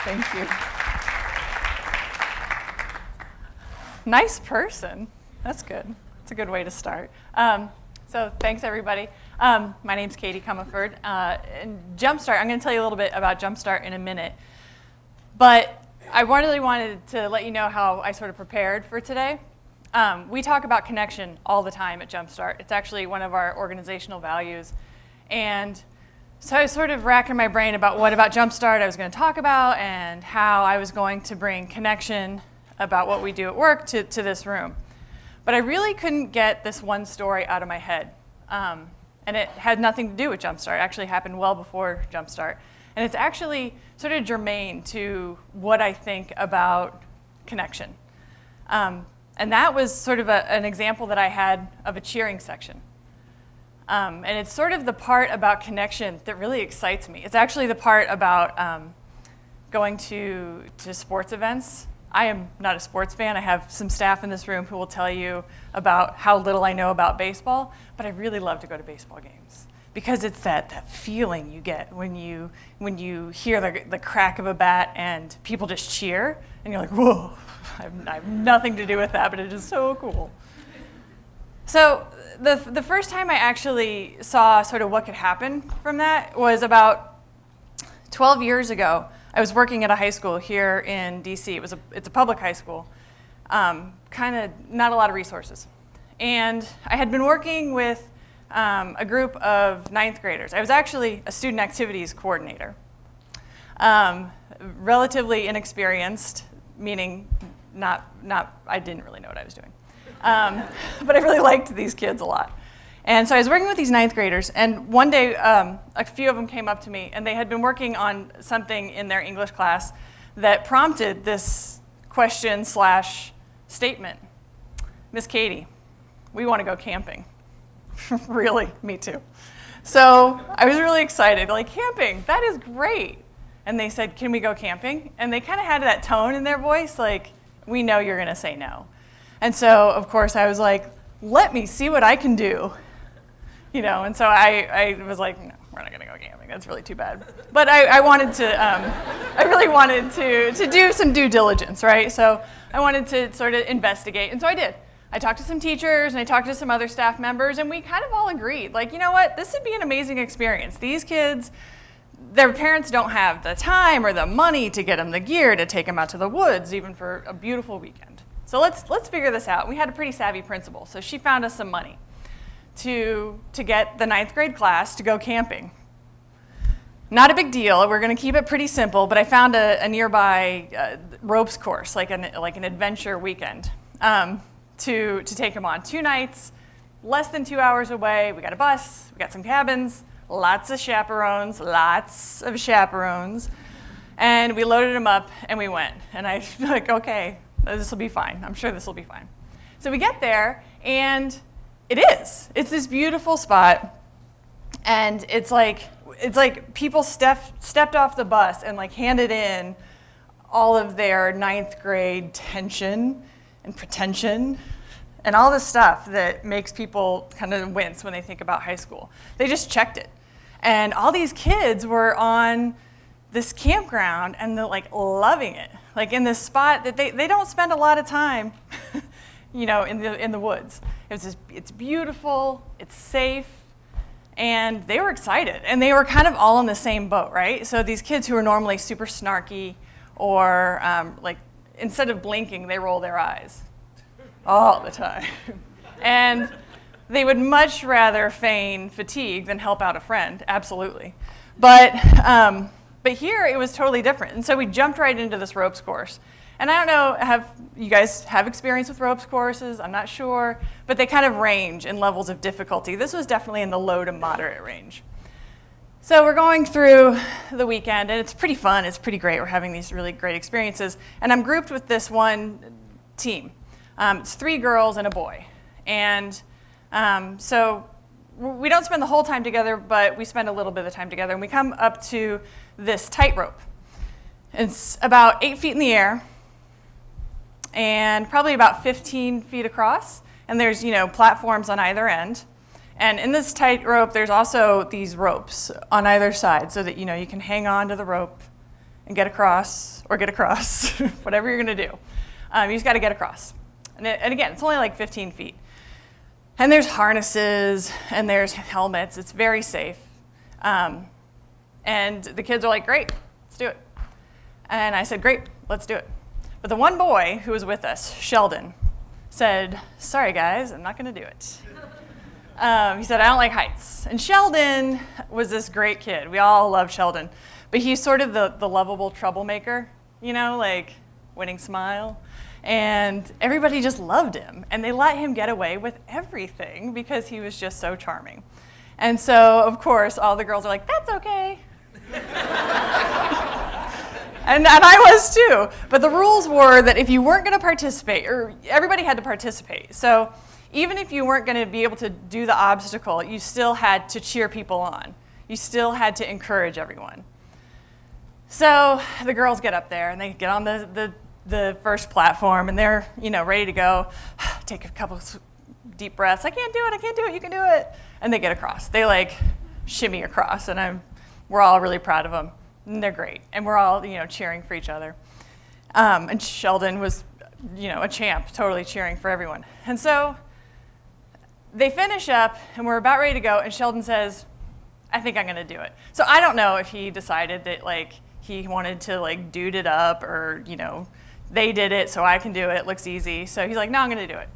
Thank you. Nice person. That's good. That's a good way to start. So thanks, everybody. My name's Katey Comerford. And Jumpstart, I'm going to tell you a little bit about Jumpstart in a minute. But I really wanted to let you know how I sort of prepared for today. We talk about connection all the time at Jumpstart. It's actually one of our organizational values. And so I was sort of racking my brain about what about Jumpstart I was going to talk about and how I was going to bring connection about what we do at work to this room. But I really couldn't get this one story out of my head. And it had nothing to do with Jumpstart. It actually happened well before Jumpstart. And it's actually sort of germane to what I think about connection. And that was sort of an example that I had of a cheering section. And it's sort of the part about connection that really excites me. It's actually the part about going to sports events. I am not a sports fan. I have some staff in this room who will tell you about how little I know about baseball, but I really love to go to baseball games because it's that feeling you get when you hear the crack of a bat and people just cheer, and you're like, whoa, I have nothing to do with that, but it is so cool. So the first time I actually saw sort of what could happen from that was about 12 years ago. I was working at a high school here in DC. It's a public high school, kind of not a lot of resources. And I had been working with a group of ninth graders. I was actually a student activities coordinator. Relatively inexperienced, meaning I didn't really know what I was doing. But I really liked these kids a lot. And so I was working with these ninth graders, and one day a few of them came up to me, and they had been working on something in their English class that prompted this question/statement. Miss Katey, we want to go camping. Really? Me too. So I was really excited, like, camping, that is great. And they said, can we go camping? And they kind of had that tone in their voice, like, we know you're going to say no. And so, of course, I was like, let me see what I can do. And so I was like, no, we're not going to go camping. That's really too bad. But I wanted to, I really wanted to do some due diligence, right? So I wanted to sort of investigate, and so I did. I talked to some teachers, and I talked to some other staff members, and we kind of all agreed, like, you know what? This would be an amazing experience. These kids, their parents don't have the time or the money to get them the gear to take them out to the woods, even for a beautiful weekend. So let's figure this out. We had a pretty savvy principal, so she found us some money to get the ninth grade class to go camping. Not a big deal. We're going to keep it pretty simple, but I found a nearby ropes course, like an adventure weekend, to take them on. 2 nights, less than 2 hours away. We got a bus. We got some cabins. Lots of chaperones. And we loaded them up, and we went. And I was like, okay, this will be fine. I'm sure this will be fine. So we get there, and it is. It's this beautiful spot, and it's like people stepped off the bus and like handed in all of their ninth grade tension and pretension and all the stuff that makes people kind of wince when they think about high school. They just checked it. And all these kids were on this campground, and they're like loving it, like in this spot that they don't spend a lot of time in the woods. It's beautiful, it's safe, and they were excited, and they were kind of all in the same boat, right? So these kids who are normally super snarky, or like instead of blinking, they roll their eyes all the time, and they would much rather feign fatigue than help out a friend, absolutely. But here it was totally different, and so we jumped right into this ropes course. And I don't know, you guys have experience with ropes courses? I'm not sure, but they kind of range in levels of difficulty. This was definitely in the low to moderate range. So we're going through the weekend, and it's pretty fun. It's pretty great. We're having these really great experiences. And I'm grouped with this one team. It's 3 girls and a boy. And so we don't spend the whole time together, but we spend a little bit of the time together. And we come up to this tightrope. It's about 8 feet in the air, and probably about 15 feet across, and there's platforms on either end. And in this tightrope, there's also these ropes on either side so that you can hang on to the rope and get across, or get across, whatever you're going to do. You just got to get across. And again, it's only like 15 feet. And there's harnesses, and there's helmets. It's very safe. And the kids are like, great, let's do it. And I said, great, let's do it. But the one boy who was with us, Sheldon, said, sorry guys, I'm not going to do it. He said, I don't like heights. And Sheldon was this great kid. We all love Sheldon. But he's sort of the lovable troublemaker, you know, like winning smile. And everybody just loved him. And they let him get away with everything because he was just so charming. And so, of course, all the girls are like, that's okay. And I was too. But the rules were that if you weren't going to participate, or everybody had to participate. So even if you weren't going to be able to do the obstacle, you still had to cheer people on. You still had to encourage everyone. So the girls get up there, and they get on the first platform, and they're, you know, ready to go. Take a couple deep breaths. I can't do it, you can do it. And they get across. They like shimmy across, and we're all really proud of them. And they're great. And we're all, you know, cheering for each other. And Sheldon was, you know, a champ, totally cheering for everyone. And so they finish up, and we're about ready to go, and Sheldon says, I think I'm going to do it. So I don't know if he decided that, like, he wanted to, like, dude it up, or, you know, they did it, so I can do it. It looks easy. So he's like, no, I'm going to do it.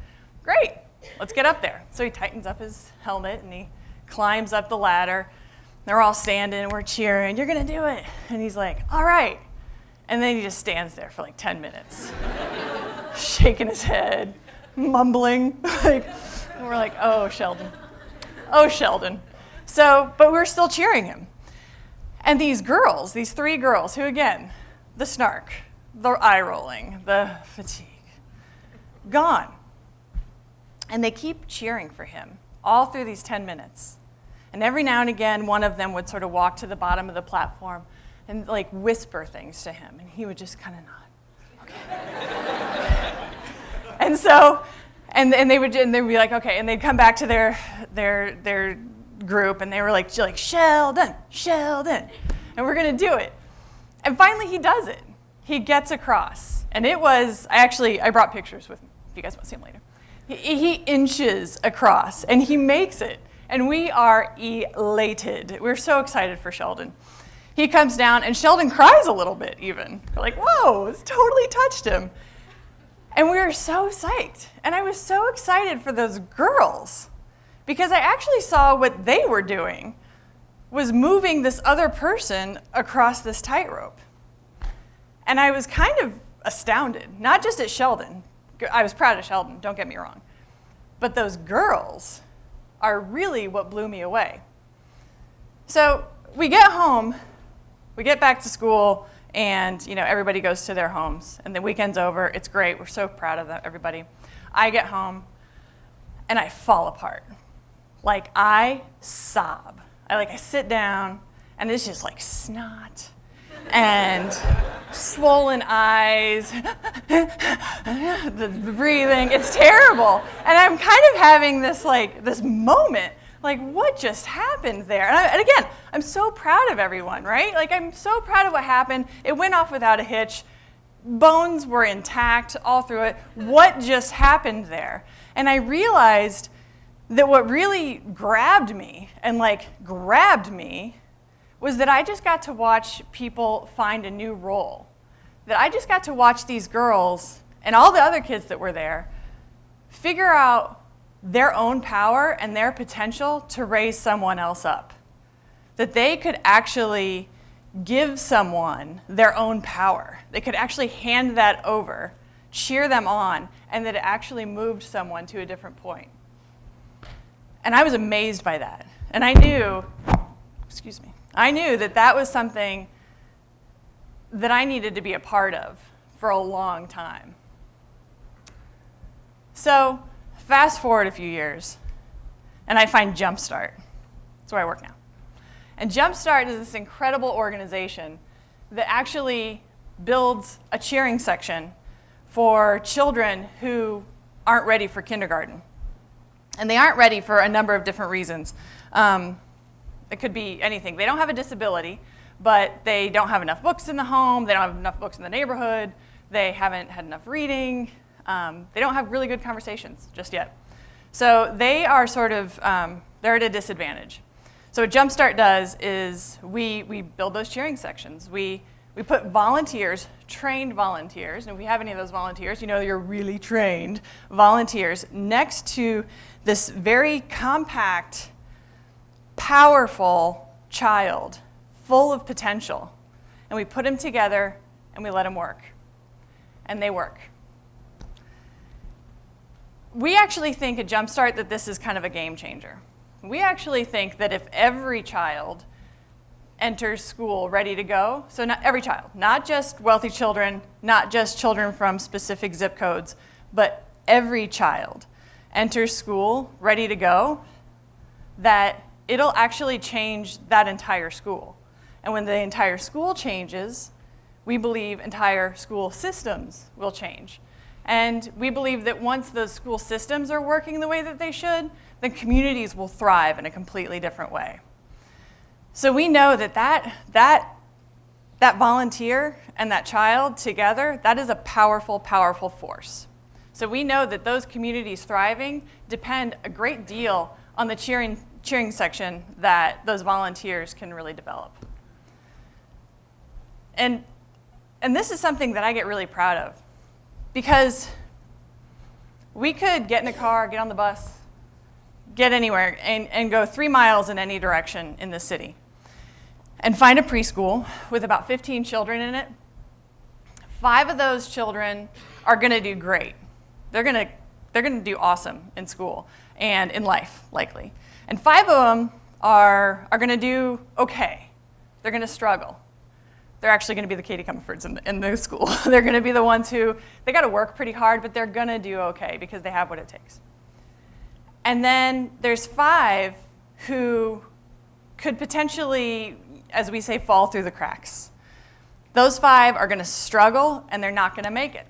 Great. Let's get up there. So he tightens up his helmet, and he climbs up the ladder. They're all standing, and we're cheering. You're going to do it. And he's like, all right. And then he just stands there for like 10 minutes, shaking his head, mumbling. And we're like, oh, Sheldon. Oh, Sheldon. So, but we're still cheering him. And these girls, these three girls, who again, the snark, the eye rolling, the fatigue, gone. And they keep cheering for him all through these 10 minutes. And every now and again, one of them would sort of walk to the bottom of the platform and like whisper things to him. And he would just kind of nod. Okay. And so, and they would be like, okay. And they'd come back to their group, and they were like Sheldon, Sheldon. And we're going to do it. And finally, he does it. He gets across. And it was, I brought pictures with me, if you guys want to see them later. He inches across, and he makes it. And we are elated. We're so excited for Sheldon. He comes down, and Sheldon cries a little bit even. We're like, whoa, it's totally touched him. And we were so psyched. And I was so excited for those girls because I actually saw what they were doing was moving this other person across this tightrope. And I was kind of astounded, not just at Sheldon. I was proud of Sheldon, don't get me wrong. But those girls are really what blew me away. So we get home, we get back to school, and you know everybody goes to their homes, and the weekend's over. It's great. We're so proud of everybody. I get home, and I fall apart. Like I sob. I sit down, and it's just like snot and swollen eyes, the breathing. It's terrible. And I'm kind of having this moment, like what just happened there? And again, I'm so proud of everyone, right? Like I'm so proud of what happened. It went off without a hitch. Bones were intact all through it. What just happened there? And I realized that what really grabbed me was that I just got to watch people find a new role. That I just got to watch these girls and all the other kids that were there figure out their own power and their potential to raise someone else up. That they could actually give someone their own power. They could actually hand that over, cheer them on, and that it actually moved someone to a different point. And I was amazed by that. And I knew that was something that I needed to be a part of for a long time. So fast forward a few years, and I find Jumpstart. That's where I work now. And Jumpstart is this incredible organization that actually builds a cheering section for children who aren't ready for kindergarten. And they aren't ready for a number of different reasons. It could be anything. They don't have a disability, but they don't have enough books in the home, they don't have enough books in the neighborhood, they haven't had enough reading, they don't have really good conversations just yet. So they are sort of, they're at a disadvantage. So what Jumpstart does is we build those cheering sections. We put volunteers, trained volunteers, and if we have any of those volunteers, you know you're really trained volunteers, next to this very compact, powerful child, full of potential. And we put them together and we let them work. And they work. We actually think at Jumpstart that this is kind of a game changer. We actually think that if every child enters school ready to go, so not every child, not just wealthy children, not just children from specific zip codes, but every child enters school ready to go, that it'll actually change that entire school. And when the entire school changes, we believe entire school systems will change. And we believe that once those school systems are working the way that they should, then communities will thrive in a completely different way. So we know that volunteer and that child together, that is a powerful, powerful force. So we know that those communities thriving depend a great deal on the cheering section that those volunteers can really develop. And this is something that I get really proud of, because we could get in the car, get on the bus, get anywhere, and go 3 miles in any direction in the city and find a preschool with about 15 children in it. 5 of those children are going to do great. They're going to do awesome in school and in life, likely. And 5 of them are going to do okay. They're going to struggle. They're actually going to be the Katey Comerfords in the school. They're going to be the ones who, they got to work pretty hard, but they're going to do okay because they have what it takes. And then there's 5 who could potentially, as we say, fall through the cracks. Those 5 are going to struggle, and they're not going to make it.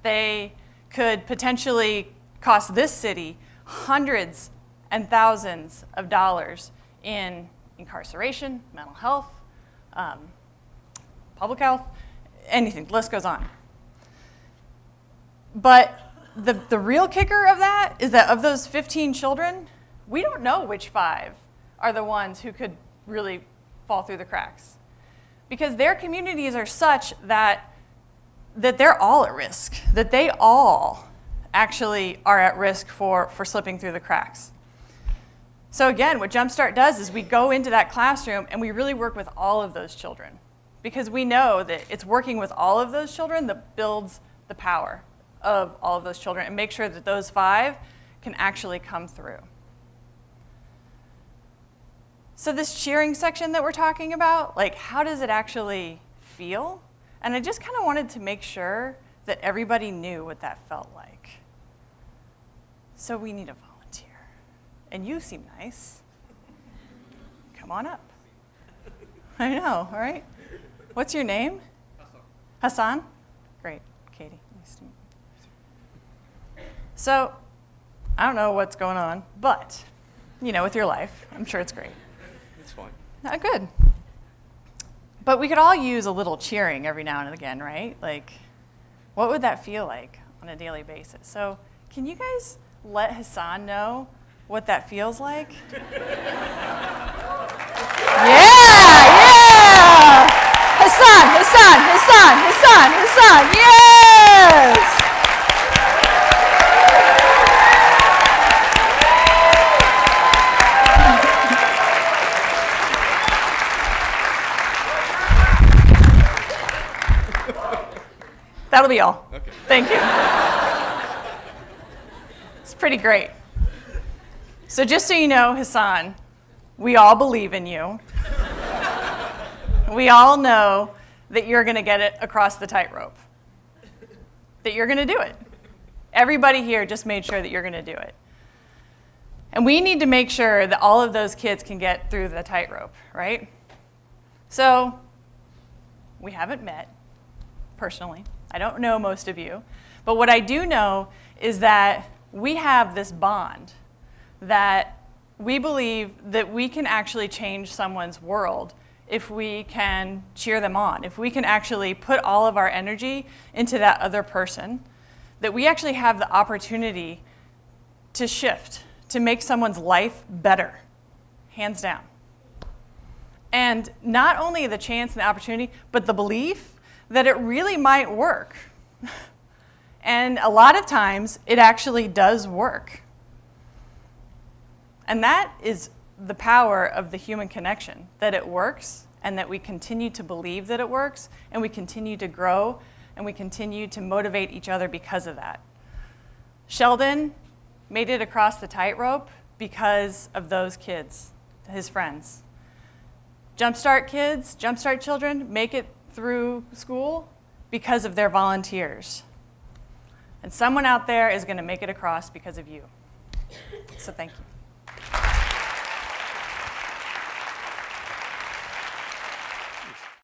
They could potentially cost this city hundreds and thousands of dollars in incarceration, mental health, public health, anything, the list goes on. But the real kicker of that is that of those 15 children, we don't know which 5 are the ones who could really fall through the cracks. Because their communities are such that they're all at risk, that they all actually are at risk for slipping through the cracks. So again, what Jumpstart does is we go into that classroom and we really work with all of those children, because we know that it's working with all of those children that builds the power of all of those children and make sure that those 5 can actually come through. So this cheering section that we're talking about, like, how does it actually feel? And I just kind of wanted to make sure that everybody knew what that felt like. So we need a volunteer. And you seem nice. Come on up. I know, all right? What's your name? Hassan. Hassan? Great, Katey. Nice to meet you. So, I don't know what's going on, but, you know, with your life, I'm sure it's great. It's fine. Good. But we could all use a little cheering every now and again, right? Like, what would that feel like on a daily basis? So, can you guys let Hassan know what that feels like? Yeah! Hassan, yes! That'll be all. Okay. Thank you. It's pretty great. So just so you know, Hassan, we all believe in you. We all know that you're going to get it across the tightrope, that you're going to do it. Everybody here just made sure that you're going to do it. And we need to make sure that all of those kids can get through the tightrope, right? So we haven't met personally. I don't know most of you. But what I do know is that we have this bond that we believe that we can actually change someone's world if we can cheer them on, if we can actually put all of our energy into that other person, that we actually have the opportunity to shift, to make someone's life better, hands down. And not only the chance and the opportunity, but the belief that it really might work. And a lot of times, it actually does work. And that is the power of the human connection, that it works, and that we continue to believe that it works, and we continue to grow, and we continue to motivate each other because of that. Sheldon made it across the tightrope because of those kids, his friends. Jumpstart kids, Jumpstart children, make it through school because of their volunteers. And someone out there is going to make it across because of you. So thank you.